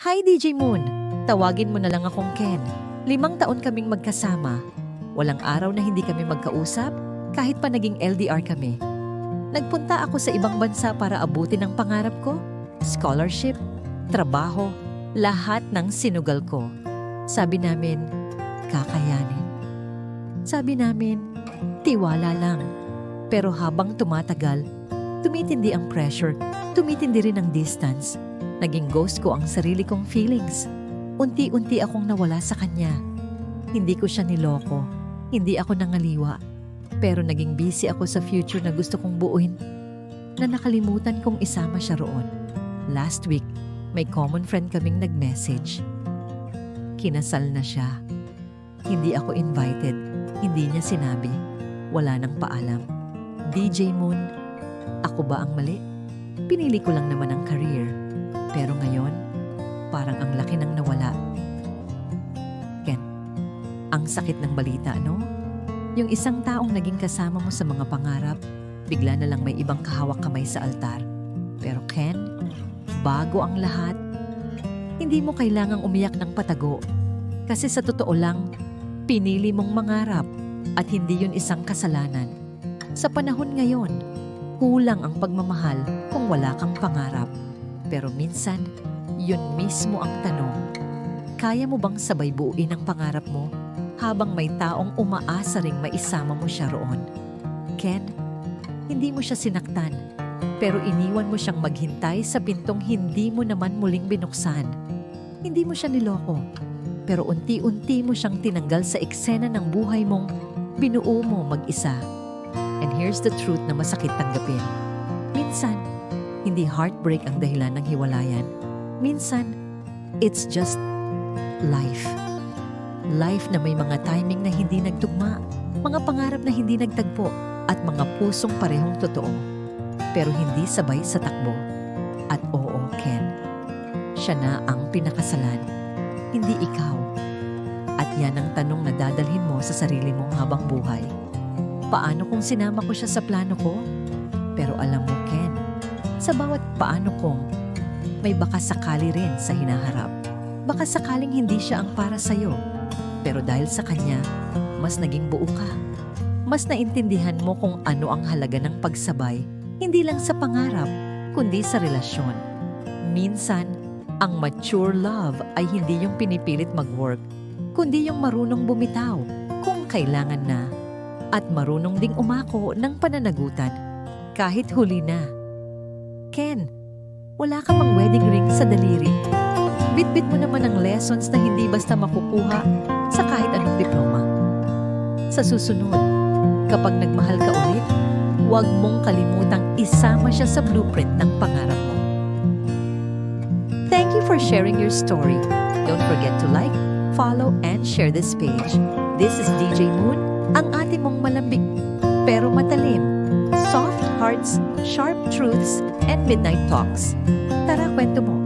Hi DJ Moon! Tawagin mo na lang akong Ken. 5 taon kaming magkasama. Walang araw na hindi kami magkausap, kahit pa naging LDR kami. Nagpunta ako sa ibang bansa para abutin ang pangarap ko, scholarship, trabaho, lahat ng sinugal ko. Sabi namin, kakayanin. Sabi namin, tiwala lang. Pero habang tumatagal, tumitindi ang pressure, tumitindi rin ang distance. Naging ghost ko ang sarili kong feelings. Unti-unti akong nawala sa kanya. Hindi ko siya niloko. Hindi ako nangaliwa. Pero naging busy ako sa future na gusto kong buuin na nakalimutan kong isama siya roon. Last week, may common friend kaming nag-message. Kinasal na siya. Hindi ako invited. Hindi niya sinabi. Wala nang paalam. DJ Moon, ako ba ang mali? Pinili ko lang naman ang career. Pero ngayon, parang ang laki nang nawala. Ken, ang sakit ng balita, no? Yung isang taong naging kasama mo sa mga pangarap, bigla na lang may ibang kahawak kamay sa altar. Pero Ken, bago ang lahat, hindi mo kailangang umiyak ng patago. Kasi sa totoo lang, pinili mong mangarap at hindi yun isang kasalanan. Sa panahon ngayon, kulang ang pagmamahal kung wala kang pangarap. Pero minsan, yun mismo ang tanong. Kaya mo bang sabay buuin ang pangarap mo habang may taong umaasa ring maisama mo siya roon? Ken, hindi mo siya sinaktan, pero iniwan mo siyang maghintay sa pintong hindi mo naman muling binuksan. Hindi mo siya niloko, pero unti-unti mo siyang tinanggal sa eksena ng buhay mong binuo mo mag-isa. And here's the truth na masakit tanggapin. Minsan, hindi heartbreak ang dahilan ng hiwalayan. Minsan, it's just life. Life na may mga timing na hindi nagtugma, mga pangarap na hindi nagtagpo, at mga pusong parehong totoo. Pero hindi sabay sa takbo. At oo, Ken, siya na ang pinakasalan, hindi ikaw. At yan ang tanong na dadalhin mo sa sarili mong habang buhay. Paano kung sinama ko siya sa plano ko? Pero alam mo, Ken, sa bawat paano kong, may baka sakali rin sa hinaharap. Baka sakaling hindi siya ang para sa'yo. Pero dahil sa kanya, mas naging buo ka. Mas naintindihan mo kung ano ang halaga ng pagsabay, hindi lang sa pangarap, kundi sa relasyon. Minsan, ang mature love ay hindi yung pinipilit mag-work, kundi yung marunong bumitaw kung kailangan na. At marunong ding umako ng pananagutan kahit huli na. Ken, wala ka mang wedding ring sa daliri. Bit-bit mo naman ang lessons na hindi basta makukuha sa kahit anong diploma. Sa susunod, kapag nagmahal ka ulit, huwag mong kalimutang isama siya sa blueprint ng pangarap mo. Thank you for sharing your story. Don't forget to like, follow, and share this page. This is DJ Moon, ang ating mong malambing pero matalim, soft hearts, sharp truths, and midnight talks. Tara, kwento mo.